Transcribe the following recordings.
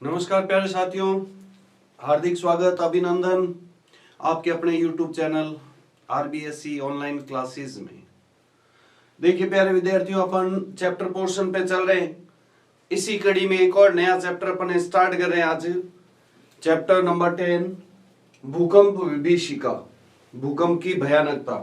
नमस्कार प्यारे साथियों, हार्दिक स्वागत, अभिनंदन आपके अपने YouTube channel RBSC online classes में। देखिए प्यारे विद्यार्थियों, अपन चैप्टर पोर्शन पे चल रहे हैं। इसी कड़ी में एक और नया चैप्टर अपन स्टार्ट कर रहे हैं आज। चैप्टर नंबर 10, भूकंप विभीषिका, भूकंप की भयानकता।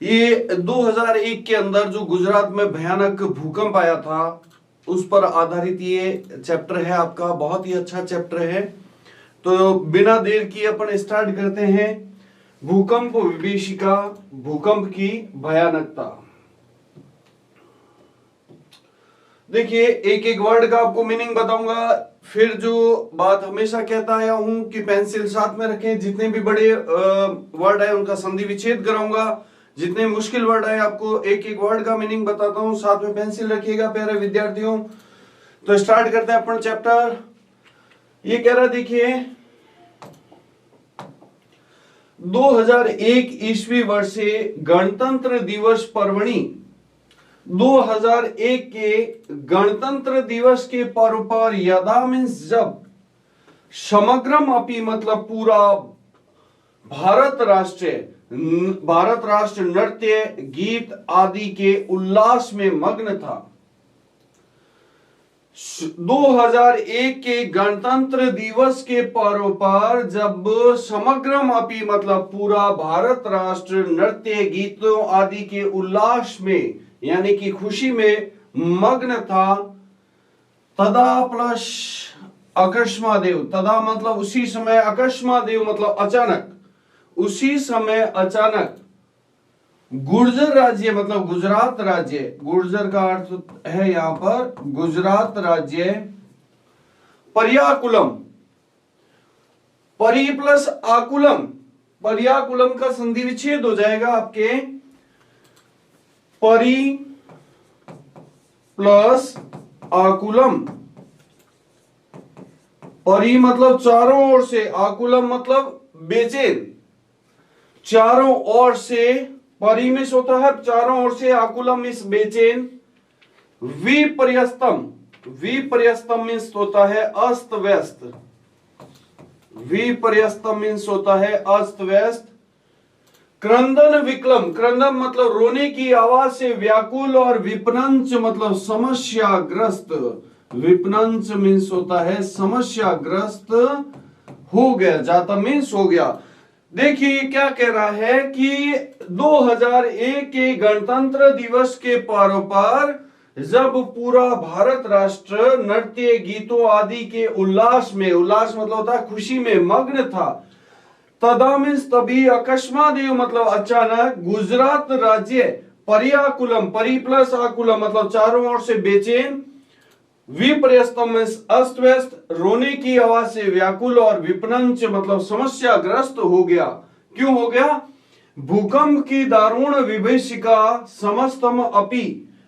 ये 2001 के अंदर जो गुजरात में भयानक भूकंप आया था उस पर आधारित ये चैप्टर है आपका। बहुत ही अच्छा चैप्टर है। तो बिना देर किए अपन स्टार्ट करते हैं। भूकंप विभीषिका, भूकंप की भयानकता। देखिए एक एक वर्ड का आपको मीनिंग बताऊंगा। फिर जो बात हमेशा कहता आया हूं कि पेंसिल साथ में रखें। जितने भी बड़े वर्ड है उनका संधि विच्छेद कराऊंगा। जितने मुश्किल वर्ड है आपको एक एक वर्ड का मीनिंग बताता हूं, साथ में पेंसिल रखिएगा प्यारे विद्यार्थियों। तो स्टार्ट करते हैं अपन चैप्टर। ये कह रहा देखिए 2001 ईस्वी वर्षे गणतंत्र दिवस पर्वणि। 2001 के गणतंत्र दिवस के पर्व पर यदा मीन्स जब, समग्रम अपि मतलब पूरा, भारत राष्ट्र नृत्य गीत आदि के उल्लास में मग्न था। 2001 के गणतंत्र दिवस के पर्व पर जब समग्रम अपि मतलब पूरा भारत राष्ट्र नृत्य गीतों आदि के उल्लास में यानी कि खुशी में मग्न था, तदा प्लस अकस्मादेव, तदा मतलब उसी समय, अकस्मादेव मतलब अचानक, उसी समय अचानक गुर्जर राज्य मतलब गुजरात राज्य, गुर्जर का अर्थ है यहां पर गुजरात राज्य, पर्याकुलम, परि प्लस आकुलम, पर्याकुलम का संधि विच्छेद हो जाएगा आपके, परि प्लस आकुलम। परि मतलब चारों ओर से, आकुलम मतलब बेचैन, चारों ओर से, परिमिस होता है चारों ओर से, आकुलम इस बेचैन, विपर्यस्तम, विपर्यस्तम मीन्स होता है अस्त व्यस्त, विपर्यस्तम मीन्स होता है अस्त व्यस्त, क्रंदन विकलम, क्रंदन मतलब रोने की आवाज से व्याकुल, और विपनंच मतलब समस्याग्रस्त, विपनंच मीन्स होता है समस्याग्रस्त हो गया, जाता मीन्स हो गया। देखिए क्या कह रहा है कि 2001 के गणतंत्र दिवस के पर्व पर जब पूरा भारत राष्ट्र नृत्य गीतों आदि के उल्लास में, उल्लास मतलब होता है खुशी में मग्न था, तदा मीन्स तभी, अकस्मादेव मतलब अचानक, गुजरात राज्य, पर्याकुलम, परि प्लस आकुलम मतलब चारों ओर से बेचैन, विपर्यस्तम अस्त व्यस्त, रोने की आवाज से व्याकुल, और विपनंच मतलब समस्याग्रस्त हो गया। क्यों हो गया? भूकंप की दारुण विभीषिका समस्तम अपि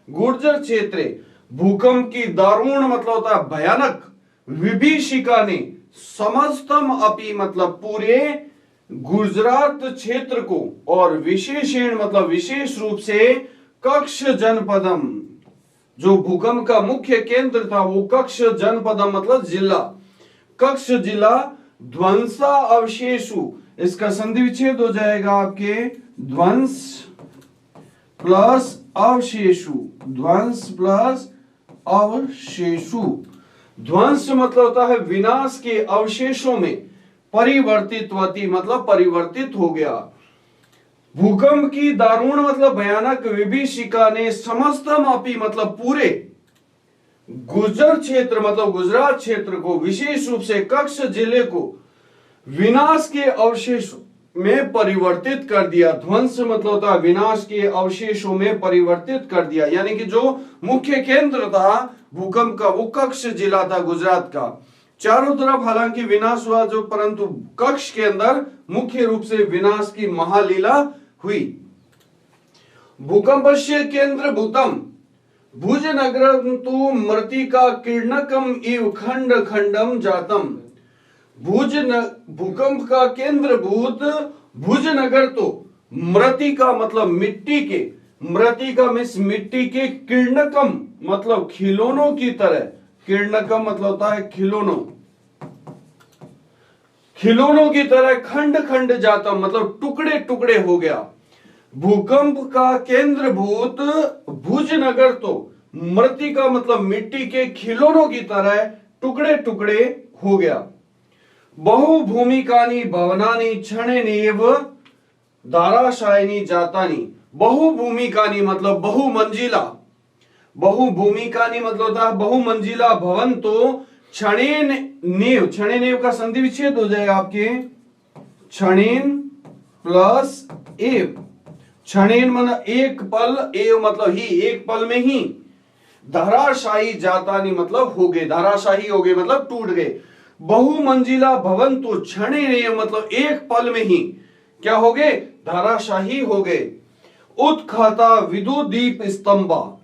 गुर्जर क्षेत्र, भूकंप की दारुण मतलब होता है भयानक, विभीषिका ने, समस्तम अपि मतलब पूरे गुजरात क्षेत्र को, और विशेषण मतलब विशेष रूप से, कक्ष जनपदम, जो भूकंप का मुख्य केंद्र था वो कक्ष जनपदम मतलब जिला, कक्ष जिला, ध्वंसा अवशेषु, इसका संधि विच्छेद हो जाएगा आपके, ध्वंस प्लस अवशेषु, ध्वंस प्लस अवशेषु, ध्वंस मतलब होता है विनाश के, अवशेषों में, परिवर्तितवती मतलब परिवर्तित हो गया। भूकंप की दारुण मतलब भयानक विभीषिका ने समस्तम अपि मतलब पूरे गुर्जर क्षेत्र मतलब गुजरात क्षेत्र को, विशेष रूप से कक्ष जिले को विनाश के अवशेष में परिवर्तित कर दिया। ध्वंस मतलब होता है विनाश के अवशेषों में परिवर्तित कर दिया, यानी कि जो मुख्य केंद्र था भूकंप का वो कक्ष जिला था गुजरात का। चारों तरफ हालांकि विनाश हुआ जो, परंतु कक्ष के अंदर मुख्य रूप से विनाश की महालीला हुई। भूकंपस्य केंद्र भूतम भुज नगरम तु मृतिका किरणकम इव खंड खंडम जातम। भूकंप का केंद्र भूत भुज नगर तो मृतिका मतलब मिट्टी के, मृतिका मीन्स मिट्टी के, किरणकम मतलब खिलौनों की तरह, कीर्णकम मतलब होता है खिलौनों, खिलौनों की तरह खंड खंड जाता मतलब टुकड़े टुकड़े हो गया। भूकंप का केंद्रभूत भुजनगर तो मृत्तिका मतलब मिट्टी के खिलौनों की तरह टुकड़े टुकड़े हो गया। बहुभूमिकानी भवनानी क्षणेनेव दाराशायिनी जातानी। बहुभूमिकानी मतलब बहुमंजिला, बहुभूमिकानी मतलब होता है बहुमंजिला भवन तो क्षणेन नेव, क्षणेनेव का संधि विच्छेद हो जाएगा आपके क्षणेन प्लस एव, क्षणेन मतलब एक पल, एव मतलब ही, एक पल में ही, धराशायी जातानी मतलब हो गए, धराशायी हो गए मतलब टूट गए। बहुमंजिला भवन तो क्षणेनेव मतलब एक पल में ही क्या हो गए, धराशायी हो गए। उत्खाता विद्युदीप स्तंभा,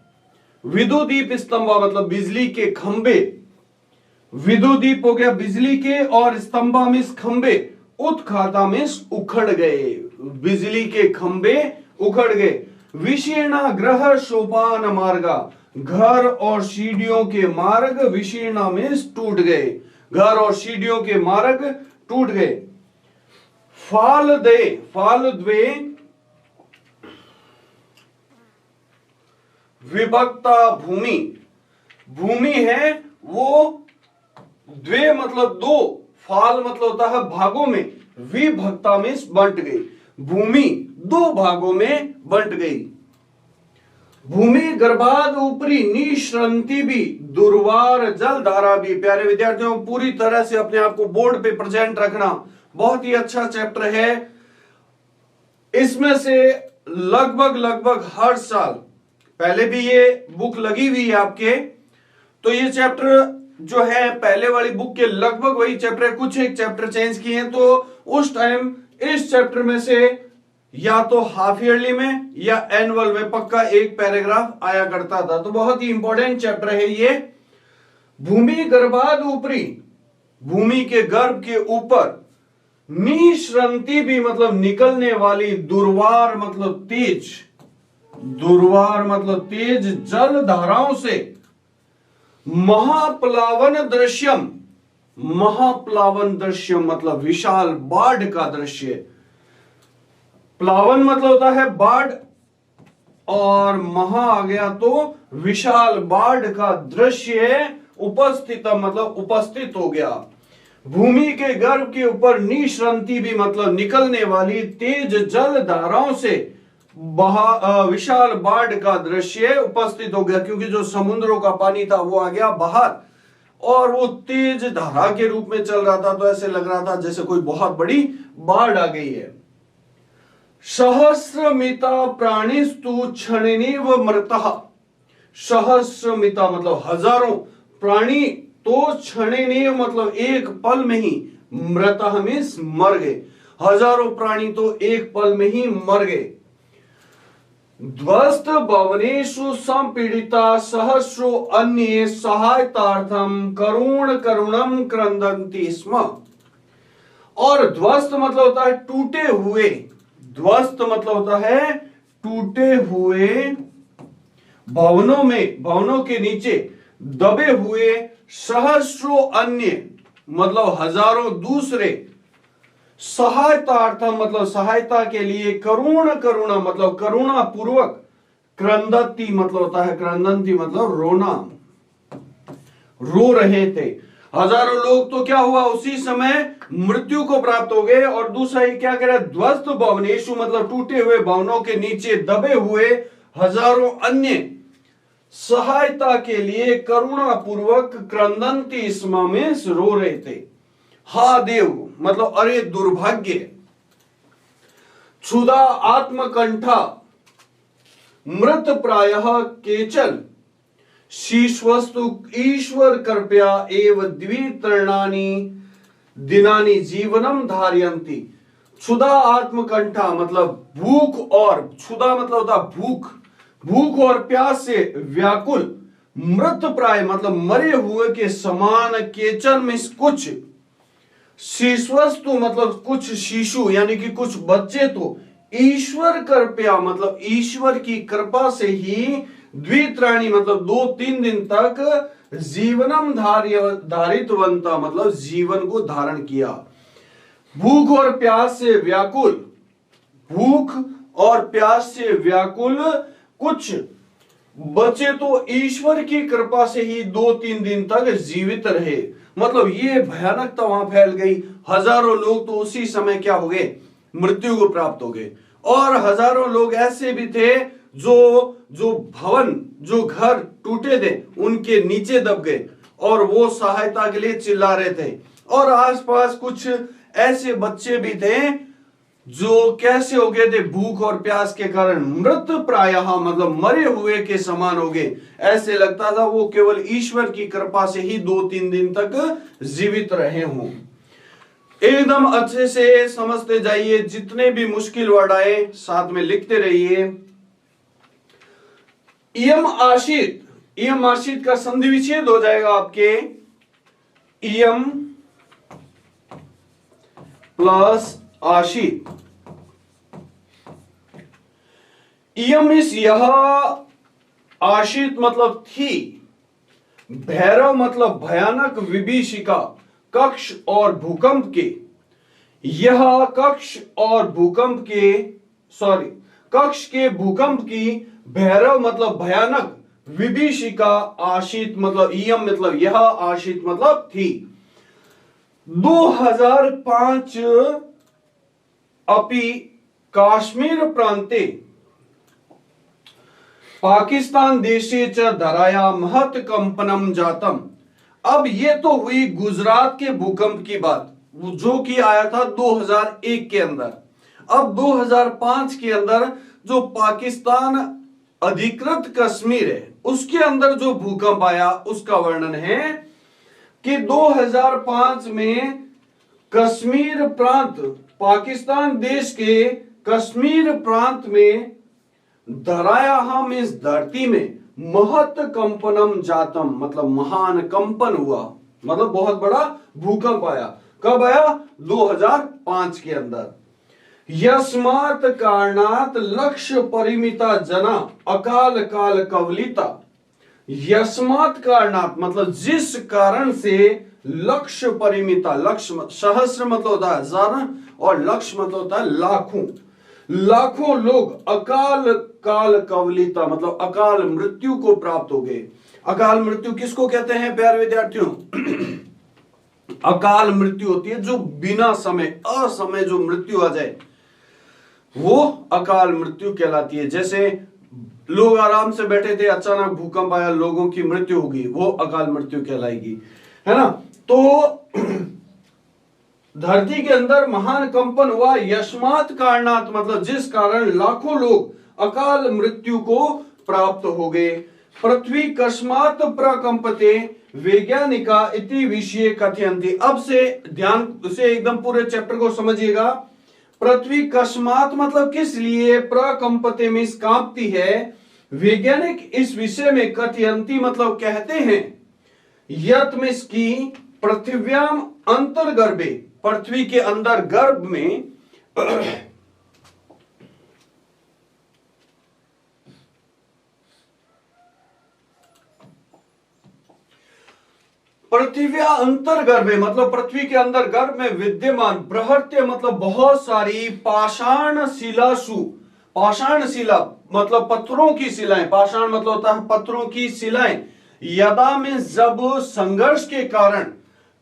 विद्युदीप स्तंभा मतलब बिजली के खंबे, विद्युदीप हो गया बिजली के और स्तंभा में खंबे, उत्खाता में उखड़ गए, बिजली के खंबे उखड़ गए। विशीर्णा ग्रह सोपान मार्गा, घर और सीढ़ियों के मार्ग विशीर्णा में टूट गए, घर और सीढ़ियों के मार्ग टूट गए। फाल दे, फाल द्वे विभक्ता भूमि, भूमि है वो द्वे मतलब दो, फाल मतलब होता है भागों में, विभक्ता में बंट गई, भूमि दो भागों में बंट गई। भूमि गर्भाद ऊपरी निश्रंति भी दुर्वार जल धारा भी। प्यारे विद्यार्थियों पूरी तरह से अपने आप को बोर्ड पे प्रेजेंट रखना, बहुत ही अच्छा चैप्टर है। इसमें से लगभग हर साल, पहले भी ये बुक लगी हुई है आपके, तो ये चैप्टर जो है पहले वाली बुक के लगभग वही चैप्टर है, कुछ एक चैप्टर चेंज किए हैं। तो उस टाइम इस चैप्टर में से या तो हाफ ईयरली में या एनुअल में पक्का एक पैराग्राफ आया करता था, तो बहुत ही इंपॉर्टेंट चैप्टर है ये। भूमि गर्भाद ऊपरी, भूमि के गर्भ के ऊपर, निश्रंति भी मतलब निकलने वाली, दुर्वार मतलब तेज, दुर्वार मतलब तेज जल धाराओं से, महाप्लावन दृश्यम, महाप्लावन दृश्यम मतलब विशाल बाढ़ का दृश्य, प्लावन मतलब होता है बाढ़ और महा आ गया तो विशाल बाढ़ का दृश्य, उपस्थित मतलब उपस्थित हो गया। भूमि के गर्भ के ऊपर निश्रंति भी मतलब निकलने वाली तेज जल धाराओं से विशाल बाढ़ का दृश्य उपस्थित हो गया, क्योंकि जो समुद्रों का पानी था वो आ गया बाहर और वो तेज धारा के रूप में चल रहा था, तो ऐसे लग रहा था जैसे कोई बहुत बड़ी बाढ़ आ गई है। सहस्रमिता प्राणिस्तु क्षणेनेव मृतः, सहस्रमिता मतलब हजारों, प्राणी तो क्षणेनेव मतलब एक पल में ही, मृतः में मर गए, हजारों प्राणी तो एक पल में ही मर गए। ध्वस्त भवनेषु संपीड़िता सहस्रो अन्ये सहायतार्थम करुणम क्रंदन्ति स्म। और ध्वस्त मतलब होता है टूटे हुए, ध्वस्त मतलब होता है टूटे हुए, भवनों में, भवनों के नीचे दबे हुए, सहस्रो अन्य मतलब हजारों दूसरे, सहायतार्थम मतलब सहायता के लिए, करुणा मतलब करुणा पूर्वक, क्रंदती मतलब होता है, क्रंदंती मतलब रोना, रो रहे थे। हजारों लोग तो क्या हुआ उसी समय मृत्यु को प्राप्त हो गए। और दूसरा ये क्या कह रहा है, ध्वस्त भवनेषु मतलब टूटे हुए भवनों के नीचे दबे हुए हजारों अन्य सहायता के लिए करुणा पूर्वक क्रंदंती स्म में रो रहे थे। हा देव मतलब अरे दुर्भाग्य, क्षुधा आत्मकंठा मृत प्रायः केचन शीश्वस्तु ईश्वर कृपया एव द्वितरणानि दिनानि जीवनम धारयन्ति। क्षुधा आत्मकंठा मतलब भूख, और क्षुधा मतलब होता भूख, भूख और प्यास से व्याकुल, मृत प्राय मतलब मरे हुए के समान, केचन में कुछ, शिशुवस्तु मतलब कुछ शिशु यानी कि कुछ बच्चे तो ईश्वर कृपया मतलब ईश्वर की कृपा से ही द्वित्राणी मतलब 2-3 दिन तक जीवनम धारितवंता मतलब जीवन को धारण किया। भूख और प्यास से व्याकुल, भूख और प्यास से व्याकुल कुछ बचे तो ईश्वर की कृपा से ही 2-3 दिन तक जीवित रहे। मतलब ये भयानकता वहां फैल गई, हजारों लोग तो उसी समय क्या हो गए, मृत्यु को प्राप्त हो गए। और हजारों लोग ऐसे भी थे जो भवन, जो घर टूटे थे उनके नीचे दब गए और वो सहायता के लिए चिल्ला रहे थे। और आसपास कुछ ऐसे बच्चे भी थे जो कैसे हो गए थे, भूख और प्यास के कारण मृत प्रायः मतलब मरे हुए के समान हो गए। ऐसे लगता था वो केवल ईश्वर की कृपा से ही 2-3 दिन तक जीवित रहे हों। एकदम अच्छे से समझते जाइए, जितने भी मुश्किल वर्ड आए साथ में लिखते रहिए। इयम आशित, इयम आशित का संधि विच्छेद हो जाएगा आपके, इयम प्लस आशित। इयम इस यह, आशित मतलब थी, भैरव मतलब भयानक विभीषिका, कक्ष और भूकंप के, यह कक्ष और भूकंप के, सॉरी कक्ष के भूकंप की, भैरव मतलब भयानक, विभीषिका आशित मतलब इयम मतलब यह, आशित मतलब थी। 2005 अपि काश्मीर प्रांते पाकिस्तान देशे च धराया महत कंपनम जातम। अब ये तो हुई गुजरात के भूकंप की बात, जो कि आया था 2001 के अंदर। अब 2005 के अंदर जो पाकिस्तान अधिकृत कश्मीर है उसके अंदर जो भूकंप आया उसका वर्णन है कि 2005 में कश्मीर प्रांत, पाकिस्तान देश के कश्मीर प्रांत में धराया हम इस धरती में महत कंपनम जातम मतलब महान कंपन हुआ, मतलब बहुत बड़ा भूकंप आया। कब आया? 2005 के अंदर। यस्मात् कारणात् लक्ष्य परिमिता जना अकाल काल कवलिता। यस्मात् कारणात् मतलब जिस कारण से, लक्ष्य परिमिता, लक्ष्य सहस्र मतलब होता है हजार और लक्ष्य मतलब होता है लाखों, लाखों लोग अकाल काल कवलिता मतलब अकाल मृत्यु को प्राप्त हो गए। अकाल मृत्यु किसको कहते हैं प्यारे विद्यार्थियों? अकाल मृत्यु होती है जो बिना समय, असमय जो मृत्यु आ जाए वो अकाल मृत्यु कहलाती है। जैसे लोग आराम से बैठे थे, अचानक भूकंप आया, लोगों की मृत्यु होगी, वो अकाल मृत्यु कहलाएगी, है ना। तो धरती के अंदर महान कंपन हुआ, यस्मात् कारणात् मतलब जिस कारण लाखों लोग अकाल मृत्यु को प्राप्त हो गए। पृथ्वी कस्मात् प्रकंपते वैज्ञानिका इति विषय कथयन्ति। अब से ध्यान से एकदम पूरे चैप्टर को समझिएगा। पृथ्वी कस्मात् मतलब किस लिए, प्रकंपते में कांपती है, वैज्ञानिक इस विषय में कथयन्ति मतलब कहते हैं, यत में इसकी पृथ्व्याम अंतर्गर्भे पृथ्वी के अंदर गर्भ में पृथ्वी अंतर्गर्भे मतलब पृथ्वी के अंदर गर्भ में विद्यमान, बृहत्य मतलब बहुत सारी, पाषाण शिलासु, पाषाण शिला मतलब पत्थरों की शिलाएं, पाषाण मतलब होता है पत्थरों की शिलाएं, यदा में जब संघर्ष के कारण,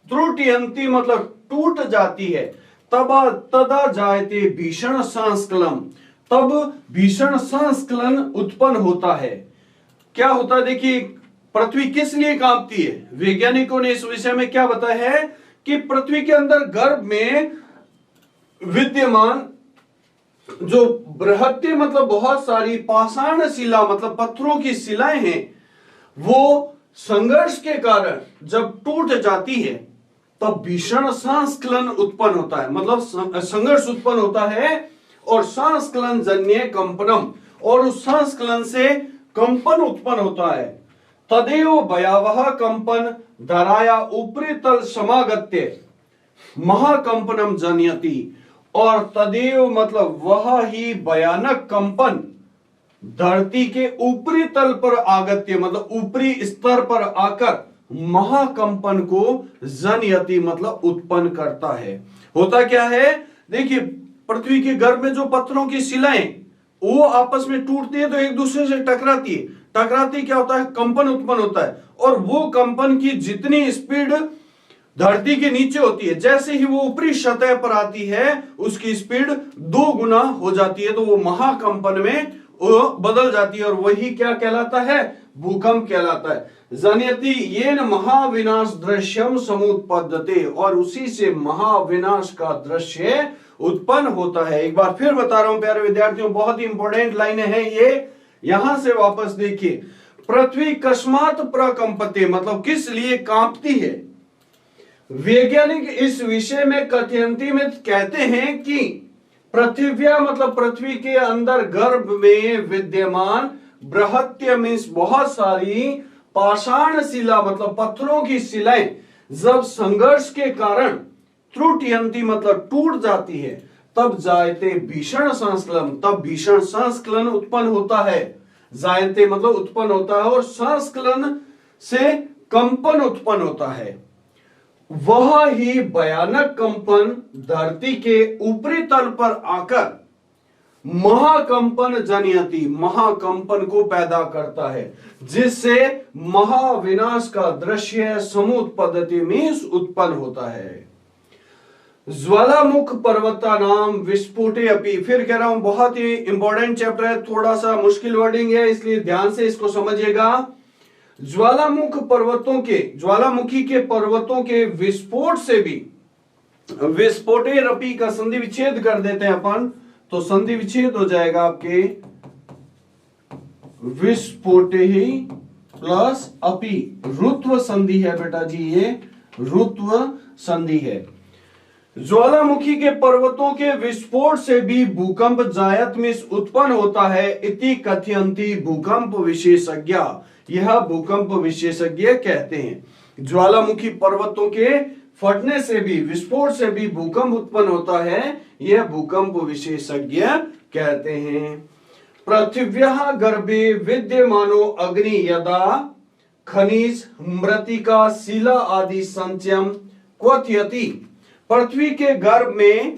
त्रुटियंती मतलब टूट जाती है, तब तदा जायते भीषण संस्कलन, तब भीषण संस्कलन उत्पन्न होता है। क्या होता है देखिए, पृथ्वी किस लिए कांपती है? वैज्ञानिकों ने इस विषय में क्या बताया है कि पृथ्वी के अंदर गर्भ में विद्यमान जो बृहत्य मतलब बहुत सारी, पाषाण शिला मतलब पत्थरों की शिलाएं हैं, वो संघर्ष के कारण जब टूट जाती है तब भीषण संस्कलन उत्पन्न होता है, मतलब संघर्ष उत्पन्न होता है और संस्कलन जन्य कंपनम, और उस संस्कलन से कंपन उत्पन्न होता है। तदेव भयावह कंपन धराया ऊपरी तल समागत्य महाकंपनम जनयति, और तदेव मतलब वह ही भयानक कंपन धरती के ऊपरी तल पर आगत्य मतलब ऊपरी स्तर पर आकर महाकंपन को जनयति मतलब उत्पन्न करता है। होता क्या है, देखिए पृथ्वी के गर्भ में जो पत्थरों की शिलाएं वो आपस में टूटती है तो एक दूसरे से टकराती है, टकराती क्या होता है, कंपन उत्पन्न होता है, और वो कंपन की जितनी स्पीड धरती के नीचे होती है, जैसे ही वो ऊपरी सतह पर आती है उसकी स्पीड 2 गुना हो जाती है, तो वो महाकंपन में वो बदल जाती है, और वही क्या कहलाता है, भूकंप कहलाता है। जनयति येन महाविनाश दृश्यम समुत्पद्यते, और उसी से महाविनाश का दृश्य उत्पन्न होता है। एक बार फिर बता रहा हूं प्यारे विद्यार्थियों, बहुत ही इंपॉर्टेंट लाइनें हैं ये, यहां से वापस देखिए। पृथ्वी कस्मात प्रकंपते मतलब किस लिए कांपती है। वैज्ञानिक इस विषय में कथयंती में कहते हैं कि पृथ्व्या मतलब पृथ्वी के अंदर गर्भ में विद्यमान बृहत्य मीन्स बहुत सारी पाषाण शिला मतलब पत्थरों की शिलाएं जब संघर्ष के कारण त्रुटियंती मतलब टूट जाती है, तब जायते भीषण संस्कलन, तब भीषण संस्कलन उत्पन्न होता है। जायते मतलब उत्पन्न होता है और संस्कलन से कंपन उत्पन्न होता है। वह ही भयानक कंपन धरती के ऊपरी तल पर आकर महाकंपन जनयति महाकंपन को पैदा करता है, जिससे महाविनाश का दृश्य समुत्पद्यते में उत्पन्न होता है। ज्वालामुख पर्वता नाम विस्फोटे अपि, फिर कह रहा हूं बहुत ही इंपॉर्टेंट चैप्टर है, थोड़ा सा मुश्किल वर्डिंग है इसलिए ध्यान से इसको समझिएगा। ज्वालामुख पर्वतों के ज्वालामुखी के पर्वतों के विस्फोट से भी, विस्फोटे रपि का संधि विच्छेद कर देते हैं अपन तो संधि विच्छेद हो जाएगा आपके विस्फोटे ही प्लस अपि, रुत्व संधि है बेटा जी, ये रुत्व संधि है। ज्वालामुखी के पर्वतों के विस्फोट से भी भूकंप जायत में उत्पन्न होता है, इति कथयंती भूकंप विशेषज्ञ, यह भूकंप विशेषज्ञ कहते हैं। ज्वालामुखी पर्वतों के फटने से भी विस्फोट से भी भूकंप उत्पन्न होता है, यह भूकंप विशेषज्ञ कहते हैं। पृथिव्याः गर्भे विद्यमानो अग्नि यदा खनिज मृत्तिका शिला आदि संचयम क्वथयति, पृथ्वी के गर्भ में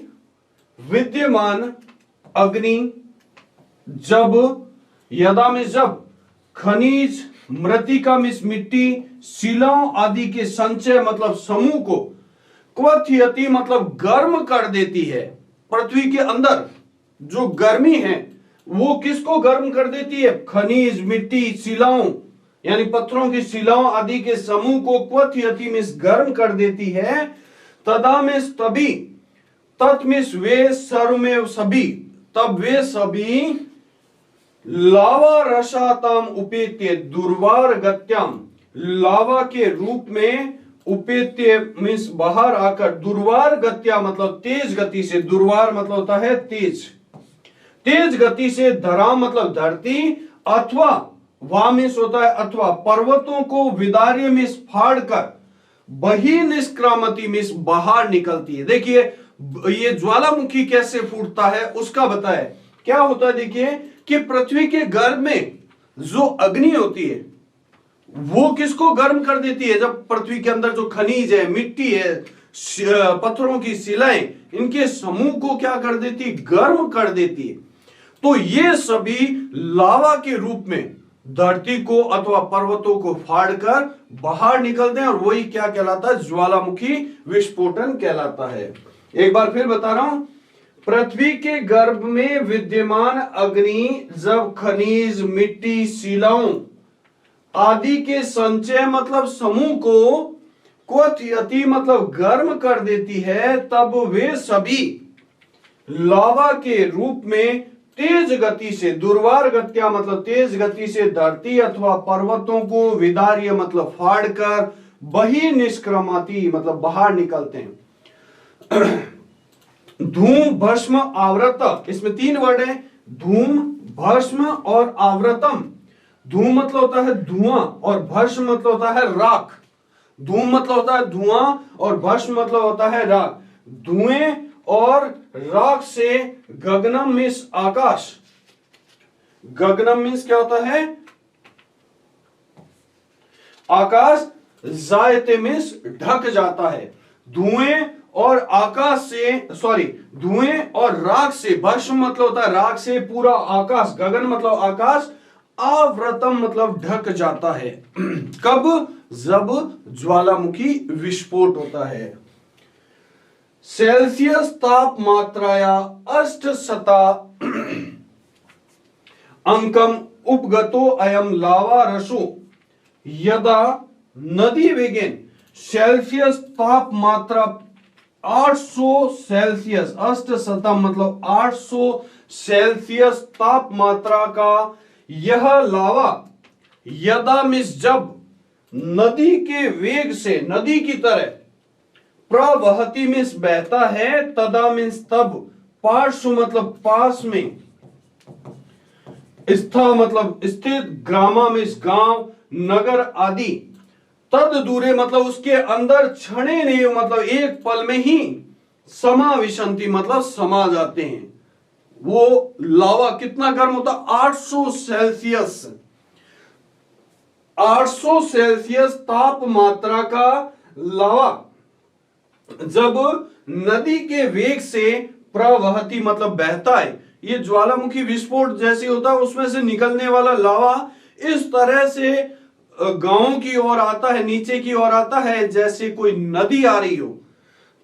विद्यमान अग्नि जब, यदा में जब, खनिज मृत्तिका में मिट्टी, शिलाओं आदि के संचय मतलब समूह को, क्वथयति मतलब गर्म कर देती है। पृथ्वी के अंदर जो गर्मी है वो किसको गर्म कर देती है, खनिज मिट्टी शिलाओं यानी पत्थरों की शिलाओं आदि के समूह को क्वथयति में गर्म कर देती है। तदा में तभी तत्मिस वे सर्व में सभी, तब वे सभी लावा रसाताम उपेत्य दुर्वार गत्याम, लावा के रूप में उपेत्य मीन्स बाहर आकर, दुर्वार गत्या मतलब तेज गति से, दुर्वार मतलब होता है तेज, तेज गति से, धरा मतलब धरती, अथवा वामिस होता है अथवा पर्वतों को विदार्य में फाड़ कर बही निष्क्रामती में बाहर निकलती है। देखिए ये ज्वालामुखी कैसे फूटता है उसका बताए। क्या होता है देखिए कि पृथ्वी के गर्भ में जो अग्नि होती है वो किसको गर्म कर देती है, जब पृथ्वी के अंदर जो खनिज है, मिट्टी है, पत्थरों की शिलाएं, इनके समूह को क्या कर देती, गर्म कर देती है। तो ये सभी लावा के रूप में धरती को अथवा पर्वतों को फाड़कर बाहर निकलते हैं, और वही क्या कहलाता है, ज्वालामुखी विस्फोटन कहलाता है। एक बार फिर बता रहा हूं, पृथ्वी के गर्भ में विद्यमान अग्नि जब खनिज मिट्टी शिलाओं आदि के संचय मतलब समूह को क्वथयति मतलब गर्म कर देती है, तब वे सभी लावा के रूप में तेज गति से, दुर्वार गत्या मतलब तेज गति से धरती अथवा पर्वतों को विदार्य मतलब फाड़कर बही निष्क्रमाती मतलब बाहर निकलते हैं। धूम भस्म आवृत, इसमें 3 वर्ड है, धूम भस्म और आवृतम। धूम मतलब होता है धुआं और भस्म मतलब होता है राख। धूम मतलब होता है धुआं और भस्म मतलब होता है राख। धुएं और राख से गगनम में आकाश, गगनम मीन्स क्या होता है? आकाश, जायते मीन्स ढक जाता है। धुएं और आकाश से, सॉरी, धुएं और राख से, भस्म मतलब होता है राख से पूरा आकाश, गगन मतलब आकाश, आवृतम मतलब ढक जाता है। कब? जब ज्वालामुखी विस्फोट होता है। सेल्सियस तापमात्राया 800 अंकम उपगतो अयम लावा रसो यदा नदी वेगेन। सेल्सियस तापमात्रा 800 सेल्सियस, 800 मतलब 800 सेल्सियस तापमात्रा का यह लावा, यदा मिस जब, नदी के वेग से, नदी की तरह, प्रवहति मिस बहता है, तदा मिस तब, पार्श्व मतलब पास में, स्था मतलब स्थित, ग्रामा मिस गांव, नगर आदि, तद दूरे मतलब उसके अंदर, क्षणे नहीं मतलब एक पल में ही, समाविशंति मतलब समा जाते हैं। वो लावा कितना गर्म होता? 800 सेल्सियस, 800 सेल्सियस तापमात्रा का लावा जब नदी के वेग से प्रवहति मतलब बहता है, ये ज्वालामुखी विस्फोट जैसे होता है, उसमें से निकलने वाला लावा इस तरह से गांव की ओर आता है, नीचे की ओर आता है, जैसे कोई नदी आ रही हो।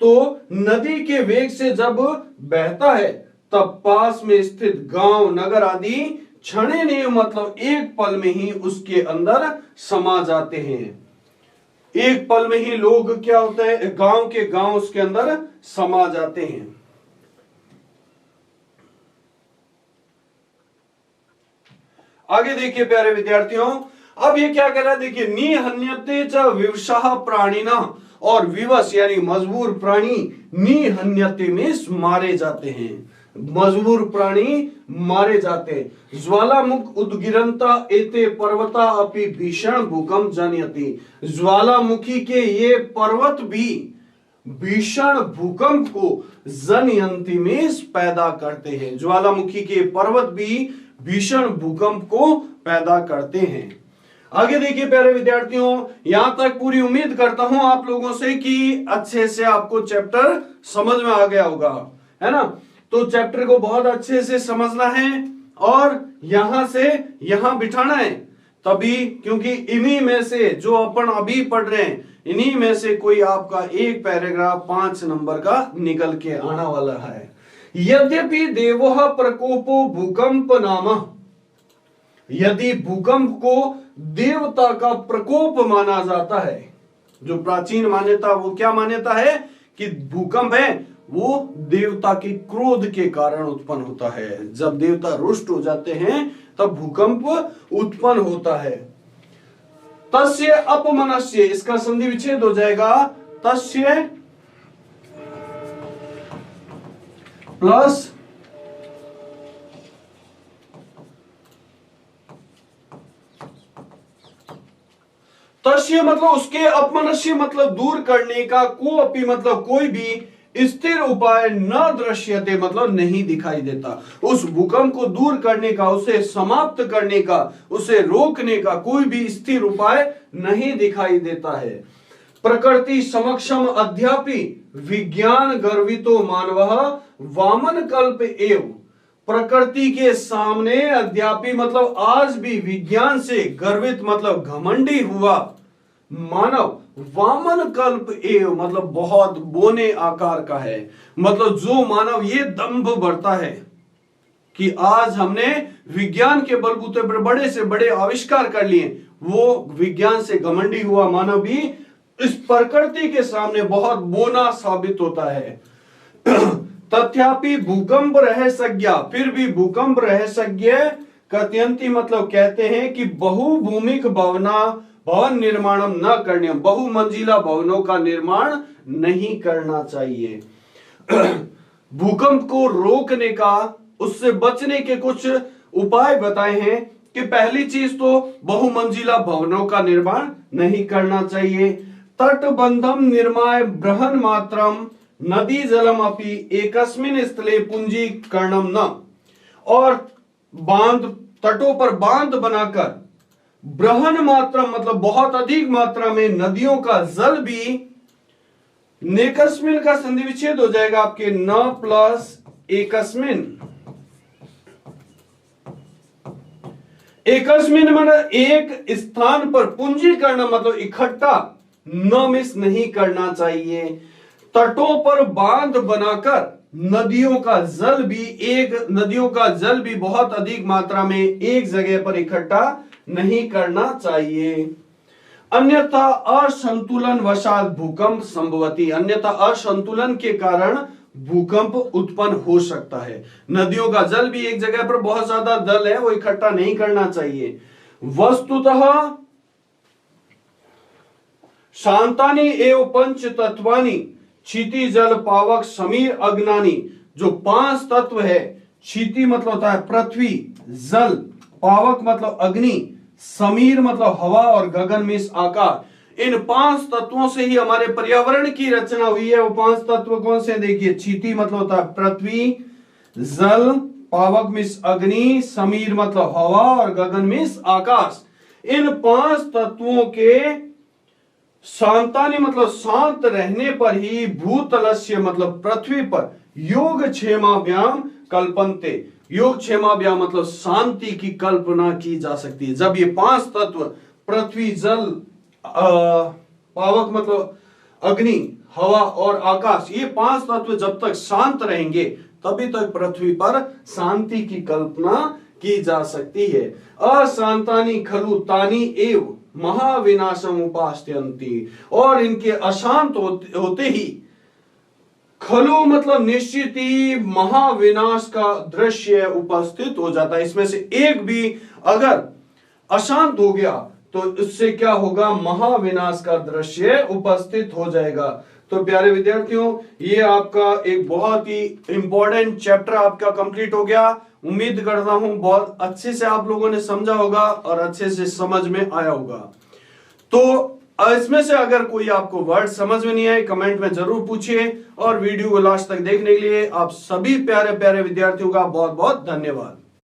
तो नदी के वेग से जब बहता है, तब पास में स्थित गांव, नगर आदि क्षणे नहीं मतलब एक पल में ही उसके अंदर समा जाते हैं। एक पल में ही लोग क्या होता है, गांव के गांव उसके अंदर समा जाते हैं। आगे देखिए प्यारे विद्यार्थियों, अब ये क्या कह रहा है, देखिए, निहन्यते च विवशः प्राणिना, और विवश यानी मजबूर प्राणी, निहन्यते में मारे जाते हैं, मजबूर प्राणी मारे जाते हैं। ज्वालामुख उद्गिरंता एते पर्वता अपि भीषण भूकंप जनयति। ज्वालामुखी के ये पर्वत भी भीषण भूकंप को जनयंती में पैदा करते हैं। ज्वालामुखी के पर्वत भी भीषण भूकंप को पैदा करते हैं। आगे देखिए प्यारे विद्यार्थियों, यहां तक पूरी उम्मीद करता हूं आप लोगों से कि अच्छे से आपको चैप्टर समझ में आ गया होगा, है ना। तो चैप्टर को बहुत अच्छे से समझना है और यहां से यहां बिठाना है, तभी, क्योंकि इन्हीं में से जो अपन अभी पढ़ रहे हैं, इन्हीं में से कोई आपका एक पैराग्राफ 5 नंबर का निकल के आना वाला है। यद्यपि देवः प्रकोपो भूकंप नाम, यदि भूकंप को देवता का प्रकोप माना जाता है, जो प्राचीन मान्यता, वो क्या मान्यता है कि भूकंप है वो देवता के क्रोध के कारण उत्पन्न होता है। जब देवता रुष्ट हो जाते हैं तब भूकंप उत्पन्न होता है। तस्य अपमनस्य, इसका संधि विच्छेद हो जाएगा, तस्य प्लस तस्य मतलब उसके, अपमनस्य मतलब दूर करने का, को अपि मतलब कोई भी, स्थिर उपाय न दृश्यते मतलब नहीं दिखाई देता। उस भूकंप को दूर करने का, उसे समाप्त करने का, उसे रोकने का कोई भी स्थिर उपाय नहीं दिखाई देता है। प्रकृति समक्षम अद्यापि विज्ञान गर्वितो मानवः वामन कल्प एव। प्रकृति के सामने अद्यापि मतलब आज भी विज्ञान से गर्वित मतलब घमंडी हुआ मानव, वामन कल्प एव मतलब बहुत बोने आकार का है। मतलब जो मानव ये दंभ बढ़ता है कि आज हमने विज्ञान के बलबूते पर बड़े से बड़े आविष्कार कर लिए, वो विज्ञान से घमंडी हुआ मानव भी इस प्रकृति के सामने बहुत बोना साबित होता है। तथापि भूकंप रहस्यज्ञ, फिर भी भूकंप रहस्यज्ञ कथयंती मतलब कहते हैं कि बहुभूमिक भवन निर्माणम न करने, बहुमंजिला भवनों का निर्माण नहीं करना चाहिए। भूकंप को रोकने का, उससे बचने के कुछ उपाय बताए हैं कि पहली चीज तो बहुमंजिला भवनों का निर्माण नहीं करना चाहिए। तटबंधम निर्माय बृहन मात्रम नदी जलम अपि एकस्मिन स्थले पूंजीकरणम न, और बांध तटों पर बांध बनाकर बृहन मात्रा मतलब बहुत अधिक मात्रा में नदियों का जल भी, नेकस्मिन का संधि विच्छेद हो जाएगा आपके न प्लस एकस्मिन। एकस्मिन मतलब एक स्थान पर पूंजीकरण मतलब इकट्ठा, न मिस नहीं करना चाहिए। तटों पर बांध बनाकर नदियों का जल भी बहुत अधिक मात्रा में एक जगह पर इकट्ठा नहीं करना चाहिए। अन्यथा असंतुलन वशात भूकंप संभवती, अन्यथा असंतुलन के कारण भूकंप उत्पन्न हो सकता है। नदियों का जल भी एक जगह पर बहुत ज्यादा जल है, वो इकट्ठा नहीं करना चाहिए। वस्तुतः शांतानि एवं पंच तत्वानि क्षिति जल पावक समीर अग्नानि, जो 5 तत्व है, क्षिति मतलब होता है पृथ्वी, जल, पावक मतलब अग्नि, समीर मतलब हवा और गगन में आकाश। इन 5 तत्वों से ही हमारे पर्यावरण की रचना हुई है। वो 5 तत्व कौन से देखिए, क्षिति मतलब होता है पृथ्वी, जल, पावक में अग्नि, समीर मतलब हवा और गगन में आकाश। इन 5 तत्वों के शांतानि मतलब शांत रहने पर ही भूतलस्य मतलब पृथ्वी पर योग क्षेमाभ्याम कल्पन्ते, योग क्षेमाभ्याम मतलब शांति की कल्पना की जा सकती है। जब ये 5 तत्व पृथ्वी, जल, पावक मतलब अग्नि, हवा और आकाश, ये 5 तत्व जब तक शांत रहेंगे तभी तक पृथ्वी पर शांति की कल्पना की जा सकती है। अशांतानि खलु तानि एव महाविनाशम उपास्यन्ति, और इनके अशांत होते ही खलु मतलब निश्चित ही महाविनाश का दृश्य उपस्थित हो जाता है। इसमें से एक भी अगर अशांत हो गया तो इससे क्या होगा, महाविनाश का दृश्य उपस्थित हो जाएगा। तो प्यारे विद्यार्थियों, ये आपका एक बहुत ही इंपॉर्टेंट चैप्टर आपका कंप्लीट हो गया। उम्मीद करता हूं बहुत अच्छे से आप लोगों ने समझा होगा और अच्छे से समझ में आया होगा। तो इसमें से अगर कोई आपको वर्ड समझ में नहीं आए, कमेंट में जरूर पूछिए, और वीडियो को लास्ट तक देखने के लिए आप सभी प्यारे प्यारे विद्यार्थियों का बहुत बहुत धन्यवाद।